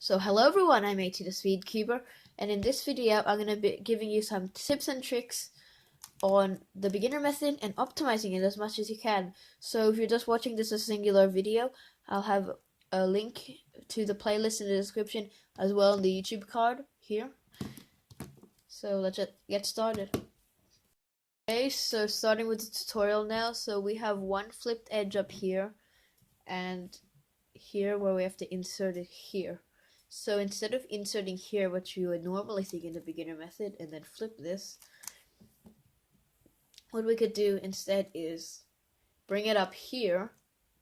So hello everyone, I'm AT the Speedkeeper, and in this video I'm going to be giving you some tips and tricks on the beginner method and optimizing it as much as you can. So if you're just watching this as a singular video, I'll have a link to the playlist in the description as well in the YouTube card here. So let's get started. Okay, so starting with the tutorial now. So we have one flipped edge up here and here where we have to insert it here. So instead of inserting here what you would normally think in the beginner method and then flip this, what we could do instead is bring it up here,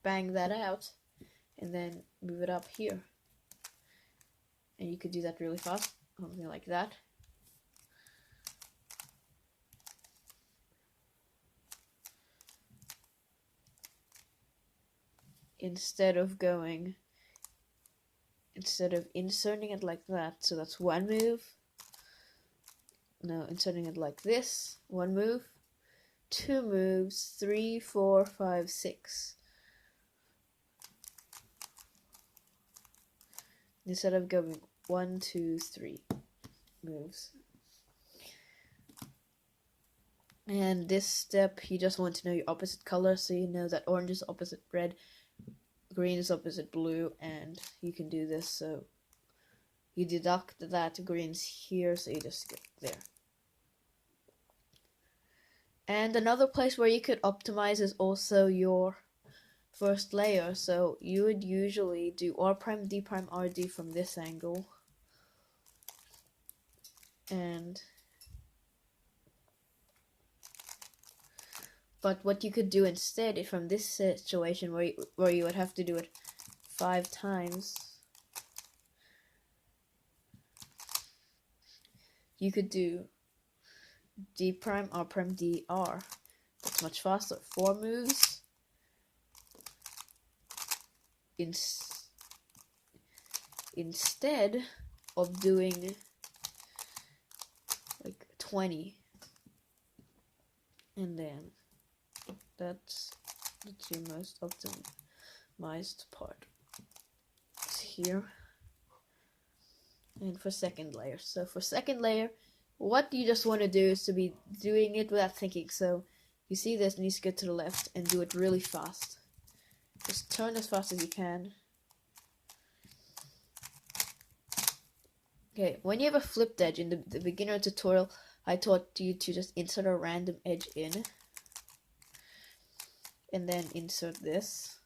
bang that out, and then move it up here. And you could do that really fast, something like that. Instead of inserting it like that, so that's one move. No, inserting it like this, one move, two moves, 3, 4, 5, 6. Instead of going 1, 2, 3 moves. And this step, you just want to know your opposite color, so you know that orange is opposite red, green is opposite blue, and you can do this. So you deduct that green's here, so you just get there. And another place where you could optimize is also your first layer. So you would usually do R prime, D prime, RD from this angle. But what you could do instead from this situation where you would have to do it 5 times, you could do D prime, R prime, D, R. That's much faster. 4 moves. Instead of doing like 20. And then that's your most optimized part. It's here. And for second layer. So for second layer, what you just want to do is to be doing it without thinking. So you see this and you just go to the left and do it really fast. Just turn as fast as you can. Okay, when you have a flipped edge, in the beginner tutorial, I taught you to just insert a random edge in. And then insert this.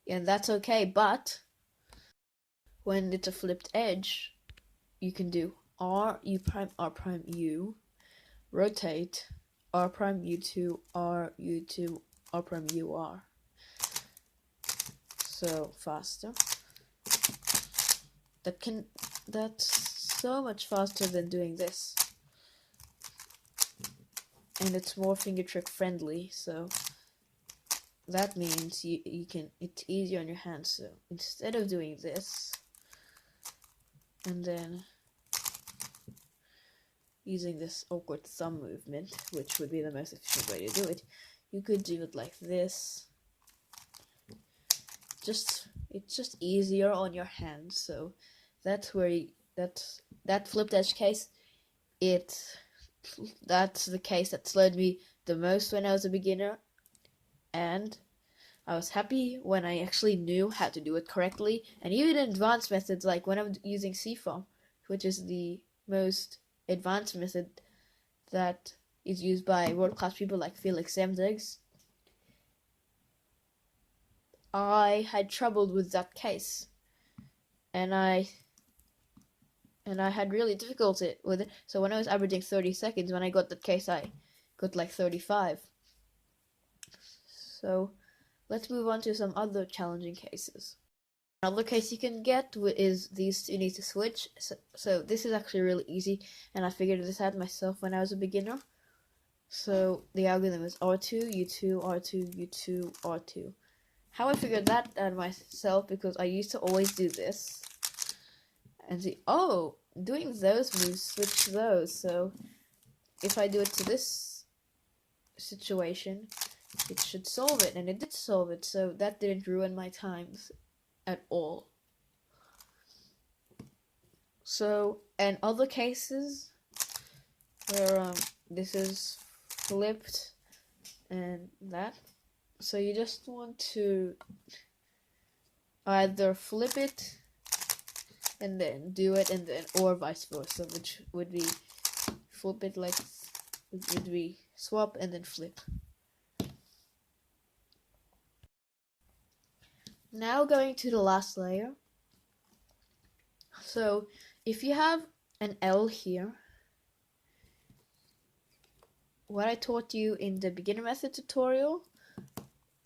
And that's okay, but when it's a flipped edge, you can do R, U prime, R prime, U, rotate, R prime, U2, R, U2, R prime, U, R. So faster. That's so much faster than doing this. And it's more finger trick friendly, so that means it's easier on your hands. So instead of doing this and then using this awkward thumb movement, which would be the most efficient way to do it, you could do it like this. It's just easier on your hands. So that's where that flipped edge case, that's the case that slowed me the most when I was a beginner, and I was happy when I actually knew how to do it correctly. And even in advanced methods, like when I'm using CFOM, which is the most advanced method that is used by world-class people like Felix Zemdegs, I had trouble with that case, and I had really difficulty with it. So when I was averaging 30 seconds, when I got that case, I got like 35. So let's move on to some other challenging cases. Another case you can get is these two need to switch. So this is actually really easy, and I figured this out myself when I was a beginner. So the algorithm is R2, U2, R2, U2, R2. How I figured that out myself, because I used to always do this and see, oh, doing those moves switch those. So if I do it to this situation, it should solve it, and it did solve it, so that didn't ruin my times. at all. So, and other cases where this is flipped and that, so you just want to either flip it and then do it, and then, or vice versa, which would be flip it like it would be swap and then flip. Now going to the last layer. So if you have an L here, what I taught you in the beginner method tutorial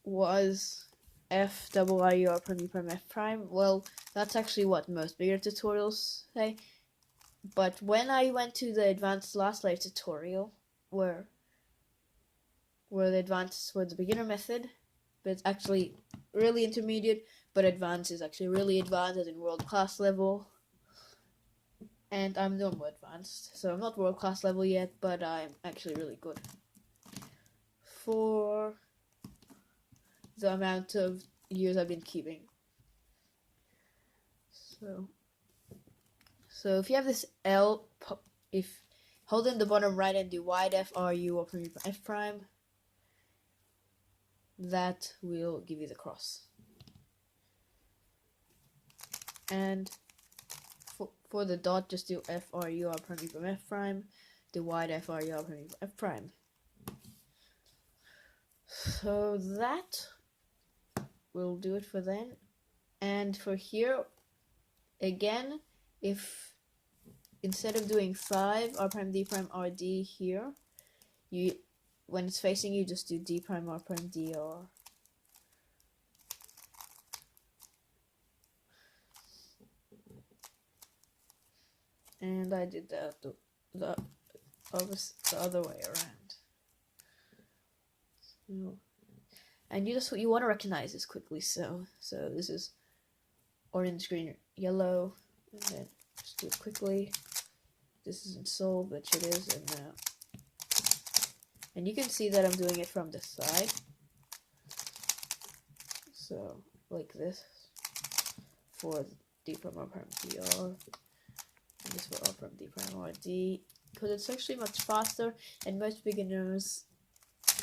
was F double R U R prime U prime F prime. Well, that's actually what most beginner tutorials say. But when I went to the advanced last layer tutorial, where the advanced was the beginner method, but it's actually really intermediate, but advanced is actually really advanced, as in world class level. And I'm normal advanced, so I'm not world class level yet, but I'm actually really good for the amount of years I've been keeping. So if you have this L, if hold in the bottom right and do wide F R U or F prime, that will give you the cross. And for the dot, just do F R U R prime F prime, do wide F R U R prime F prime. So that will do it for then. And for here, again, if instead of doing 5 R prime D prime R D here, you, when it's facing you, just do D prime R prime D R. And I did that the other way around. So, and you want to recognize this quickly. So this is orange, green, yellow, and then just do it quickly. This isn't sold, but it is, and now. And you can see that I'm doing it from the side. So, like this. For D prime R prime DR. And this for R prime D prime R D. Because it's actually much faster, and most beginners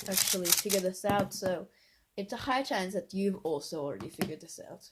actually figure this out, so it's a high chance that you've also already figured this out.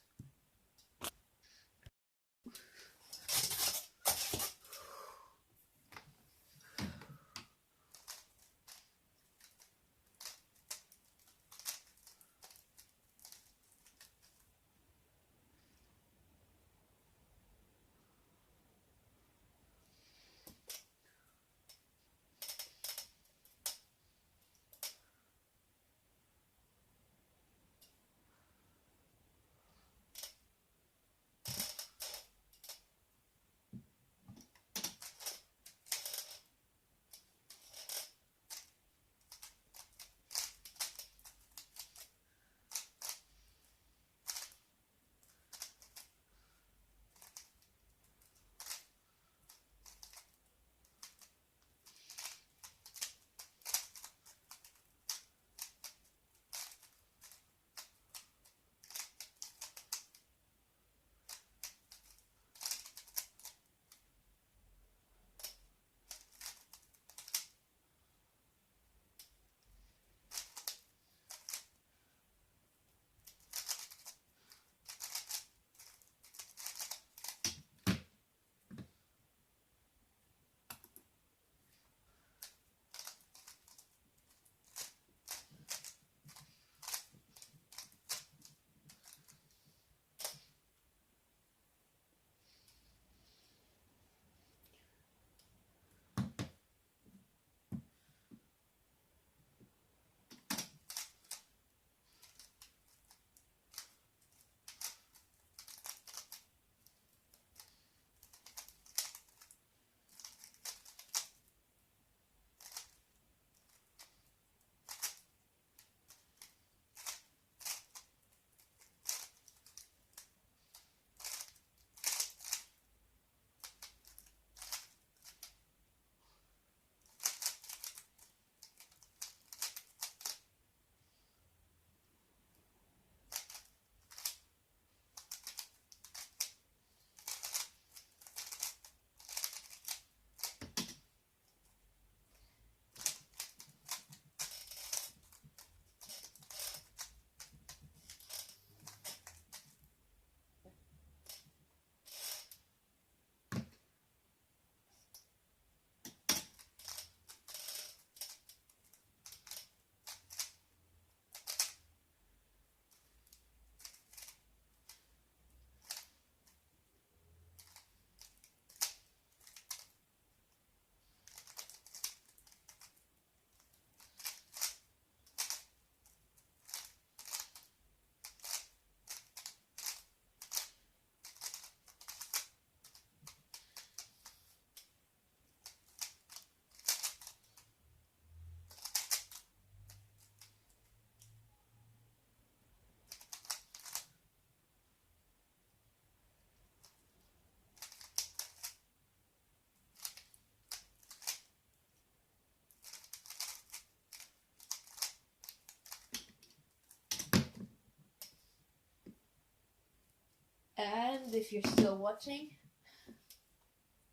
And if you're still watching,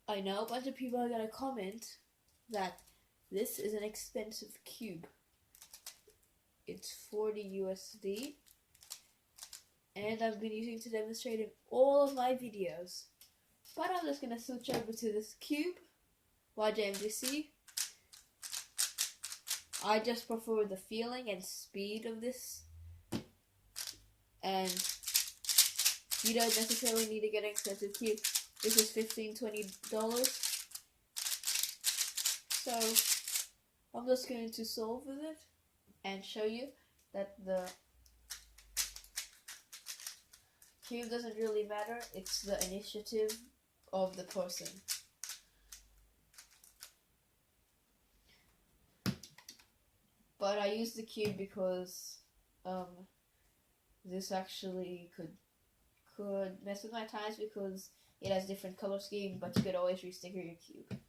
I know a bunch of people are gonna comment that this is an expensive cube. It's 40 USD, and I've been using to demonstrate in all of my videos. But I'm just gonna switch over to this cube, YJMDC. I just prefer the feeling and speed of this, and you don't necessarily need to get an expensive cube. This is $15–20. So I'm just going to solve with it and show you that the cube doesn't really matter. It's the initiative of the person. But I use the cube because this actually could mess with my times because it has different color scheme, but you could always resticker your cube.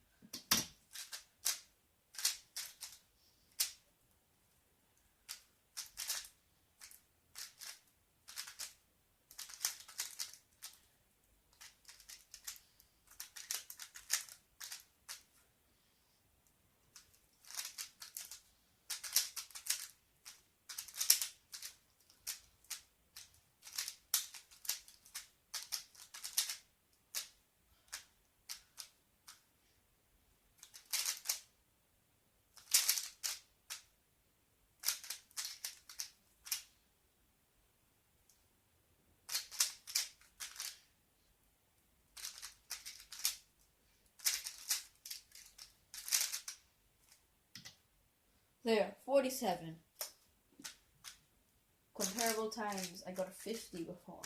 There, 47. Comparable times, I got a 50 before.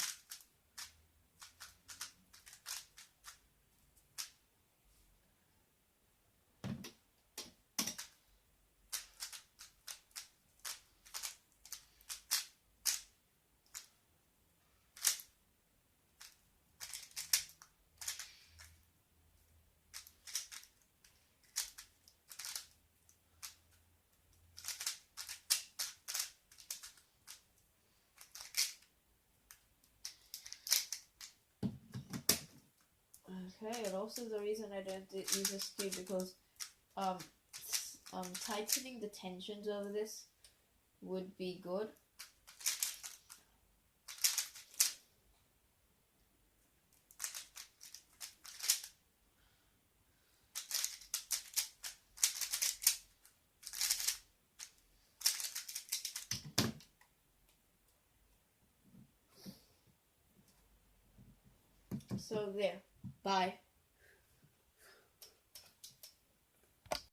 Okay, and also the reason I don't use this cube because tightening the tensions over this would be good. So there, bye.